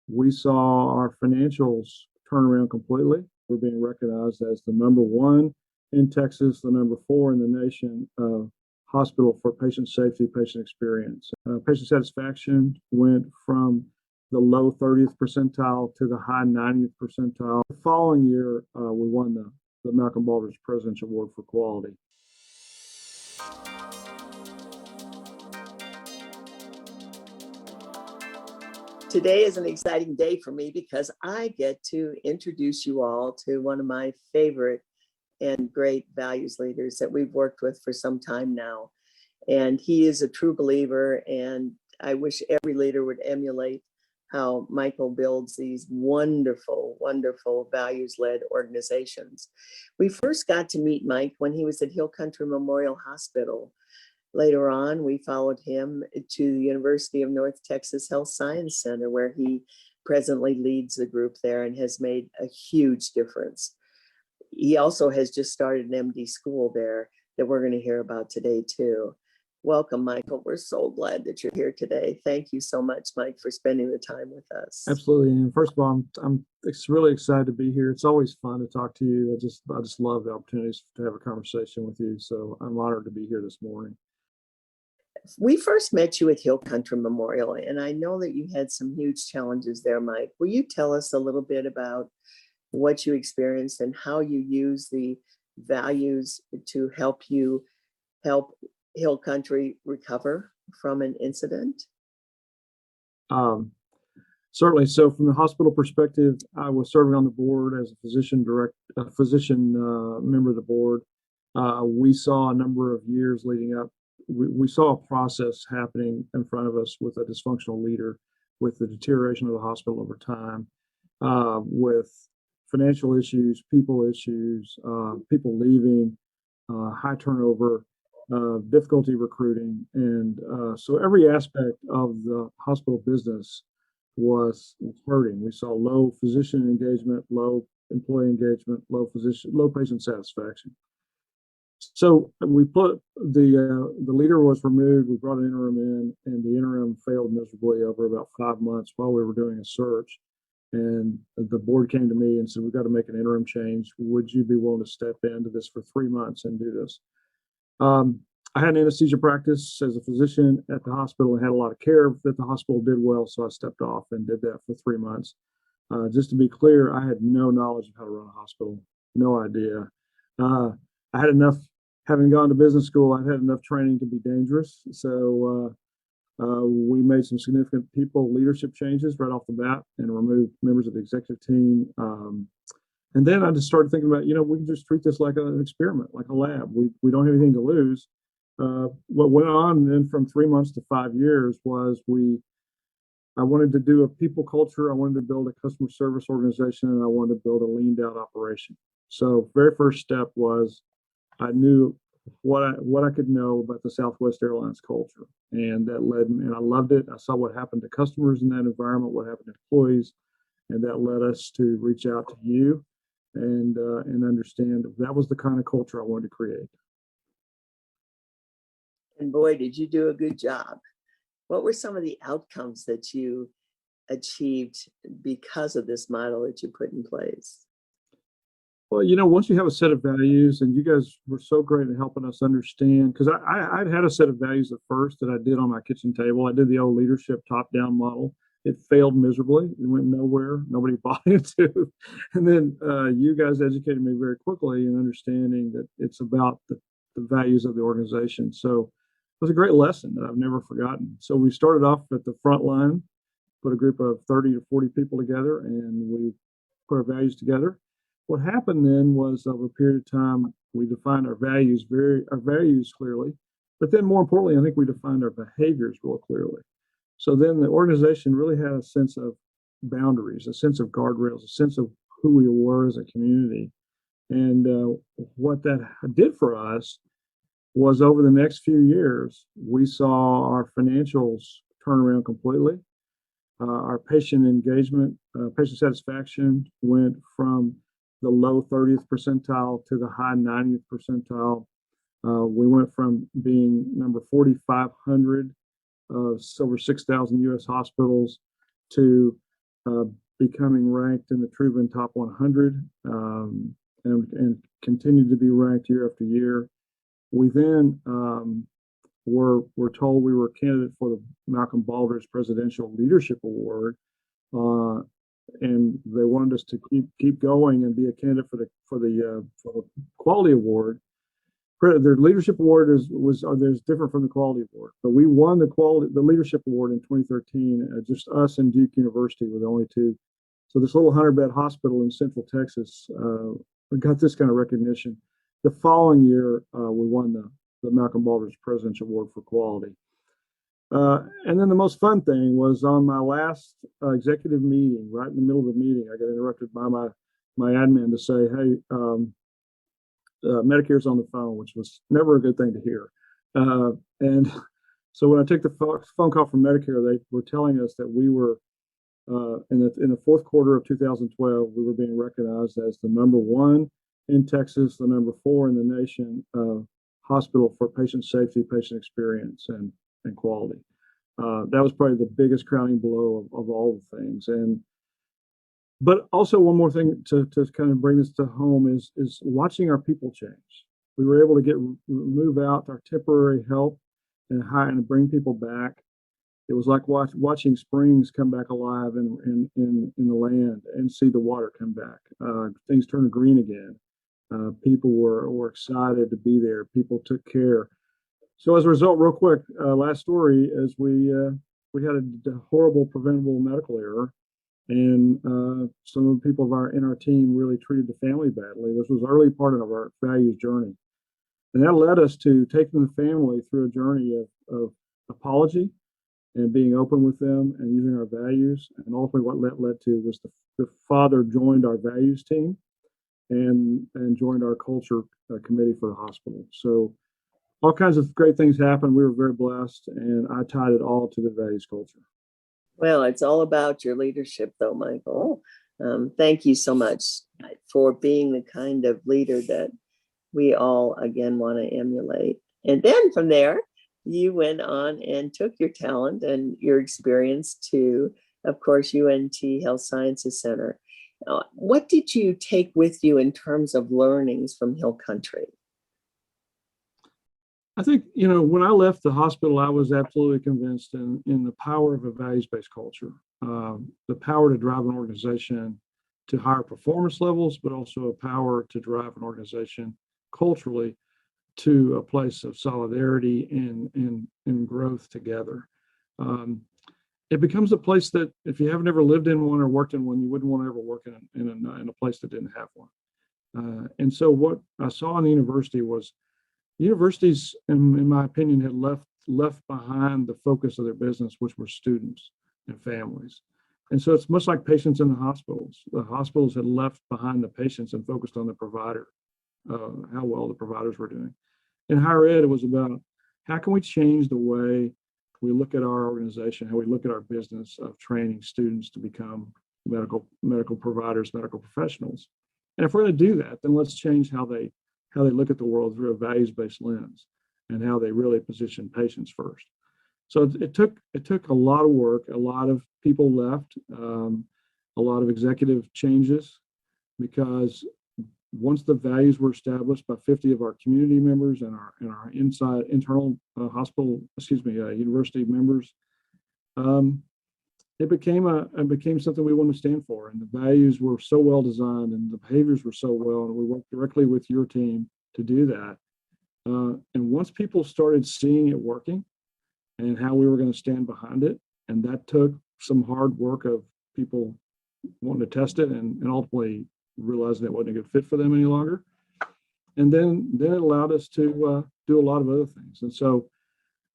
we saw our financials turn around completely. We're being recognized as the number one in Texas, the number four in the nation hospital for patient safety, patient experience. Patient satisfaction went from the low 30th percentile to the high 90th percentile. The following year, we won the Malcolm Baldrige Presidential Award for Quality. Today is an exciting day for me because I get to introduce you all to one of my favorite and great values leaders that we've worked with for some time now. And he is a true believer, and I wish every leader would emulate how Michael builds these wonderful, wonderful values-led organizations. We first got to meet Mike when he was at Hill Country Memorial Hospital. Later on, we followed him to the University of North Texas Health Science Center, where he presently leads the group there and has made a huge difference. He also has just started an MD school there that we're going to hear about today too. Welcome, Michael. We're so glad that you're here today. Thank you so much, Mike, for spending the time with us. Absolutely. And first of all, I'm really excited to be here. It's always fun to talk to you. I just love the opportunities to have a conversation with you. So I'm honored to be here this morning. We first met you at Hill Country Memorial, and I know that you had some huge challenges there, Mike. Will you tell us a little bit about what you experienced and how you use the values to help Hill Country recover from an incident? Certainly. So from the hospital perspective, I was serving on the board as a physician member of the board. We saw a number of years leading up. We saw a process happening in front of us with a dysfunctional leader, with the deterioration of the hospital over time, with financial issues, people leaving, high turnover, difficulty recruiting. And so every aspect of the hospital business was hurting. We saw low physician engagement, low employee engagement, low patient satisfaction. So we put the leader was removed. We brought an interim in, and the interim failed miserably over about 5 months while we were doing a search. And the board came to me and said, "We've got to make an interim change. Would you be willing to step into this for 3 months and do this?" I had an anesthesia practice as a physician at the hospital and had a lot of care that the hospital did well, so I stepped off and did that for 3 months. Just to be clear, I had no knowledge of how to run a hospital, no idea. I had enough, having gone to business school, I'd had enough training to be dangerous. So we made some significant leadership changes right off the bat and removed members of the executive team. And then I just started thinking about, we can just treat this like an experiment, like a lab. We don't have anything to lose. What went on then from 3 months to 5 years was I wanted to do a people culture. I wanted to build a customer service organization, and I wanted to build a leaned out operation. So very first step was I knew what I could know about the Southwest Airlines culture, and that led me, and I loved it. I saw what happened to customers in that environment, what happened to employees, and that led us to reach out to you and understand that was the kind of culture I wanted to create. And boy, did you do a good job. What were some of the outcomes that you achieved because of this model that you put in place? Well, once you have a set of values, and you guys were so great at helping us understand, because I'd had a set of values at first that I did on my kitchen table. I did the old leadership top-down model. It failed miserably. It went nowhere. Nobody bought into. And then you guys educated me very quickly in understanding that it's about the values of the organization. So it was a great lesson that I've never forgotten. So we started off at the front line, put a group of 30 to 40 people together, and we put our values together. What happened then was over a period of time, we defined our values clearly, but then more importantly, I think we defined our behaviors real clearly. So then the organization really had a sense of boundaries, a sense of guardrails, a sense of who we were as a community. And what that did for us was over the next few years, we saw our financials turn around completely. Our patient engagement, patient satisfaction went from the low 30th percentile to the high 90th percentile. We went from being number 4,500 of over 6,000 U.S. hospitals to uh, becoming ranked in the Truven Top 100, and continued to be ranked year after year. We then were told we were a candidate for the Malcolm Baldrige Presidential Leadership Award, and they wanted us to keep going and be a candidate for the Quality Award. Their leadership award there's different from the quality award, but we won the leadership award in 2013. Just us and Duke University were the only two. So this little 100-bed hospital in Central Texas got this kind of recognition. The following year, we won the Malcolm Baldrige Presidential Award for Quality. And then the most fun thing was on my last executive meeting, right in the middle of the meeting, I got interrupted by my admin to say, hey, Medicare's on the phone, which was never a good thing to hear. And so when I took the phone call from Medicare, they were telling us that we were, in the fourth quarter of 2012, we were being recognized as the #1 in Texas, the #4 in the nation hospital for patient safety, patient experience, and quality. That was probably the biggest crowning blow of all the things. But also one more thing to kind of bring this to home is watching our people change. We were able to move out our temporary help and bring people back. It was like watching springs come back alive in the land and see the water come back. Things turned green again. People were excited to be there. People took care. So as a result, real quick, last story is we had a horrible preventable medical error. And some of the people in our team really treated the family badly. This was early part of our values journey. And that led us to taking the family through a journey of apology and being open with them and using our values. And ultimately what that led to was the father joined our values team and joined our culture committee for the hospital. So all kinds of great things happened. We were very blessed, and I tied it all to the values culture. Well, it's all about your leadership, though, Michael. Thank you so much for being the kind of leader that we all, again, want to emulate. And then from there, you went on and took your talent and your experience to, of course, UNT Health Sciences Center. What did you take with you in terms of learnings from Hill Country? I think, when I left the hospital, I was absolutely convinced in the power of a values-based culture, the power to drive an organization to higher performance levels, but also a power to drive an organization culturally to a place of solidarity and growth together. It becomes a place that if you have never lived in one or worked in one, you wouldn't want to ever work in a place that didn't have one. And so what I saw in the university was universities, in my opinion, had left behind the focus of their business, which were students and families. And so it's much like patients in the hospitals. The hospitals had left behind the patients and focused on the provider, how well the providers were doing. In higher ed, it was about how can we change the way we look at our organization, how we look at our business of training students to become medical providers, medical professionals. And if we're going to do that, then let's change how they look at the world through a values-based lens and how they really position patients first. So it took a lot of work. A lot of people left, a lot of executive changes, because once the values were established by 50 of our community members and our internal university members, it became something we wanted to stand for. And the values were so well designed and the behaviors were so well, and we worked directly with your team to do that. And once people started seeing it working and how we were going to stand behind it, and that took some hard work of people wanting to test it and ultimately realizing it wasn't a good fit for them any longer. And then it allowed us to do a lot of other things. And so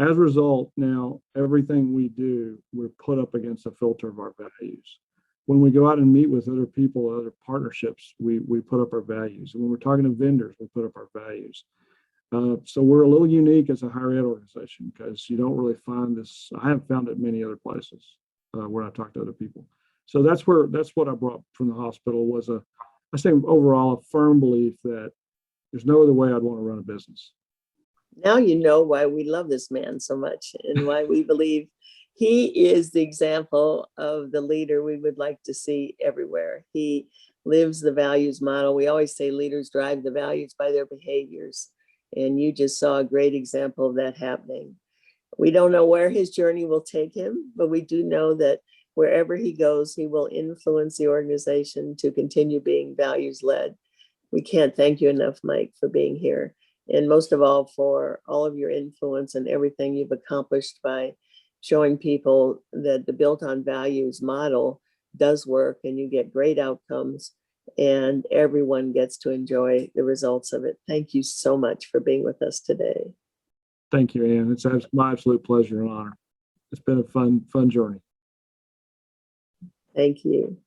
as a result, now everything we do, we're put up against a filter of our values. When we go out and meet with other people, other partnerships, we put up our values. And when we're talking to vendors, we put up our values. So we're a little unique as a higher ed organization, because you don't really find this. I haven't found it many other places where I talk to other people. So that's what I brought from the hospital was I say overall, a firm belief that there's no other way I'd want to run a business. Now you know why we love this man so much and why we believe He is the example of the leader we would like to see everywhere. He lives the values model. We always say leaders drive the values by their behaviors. And you just saw a great example of that happening. We don't know where his journey will take him, but we do know that wherever he goes, he will influence the organization to continue being values led. We can't thank you enough, Mike, for being here. And most of all, for all of your influence and everything you've accomplished by showing people that the built on values model does work and you get great outcomes and everyone gets to enjoy the results of it. Thank you so much for being with us today. Thank you, Ann. It's my absolute pleasure and honor. It's been a fun journey. Thank you.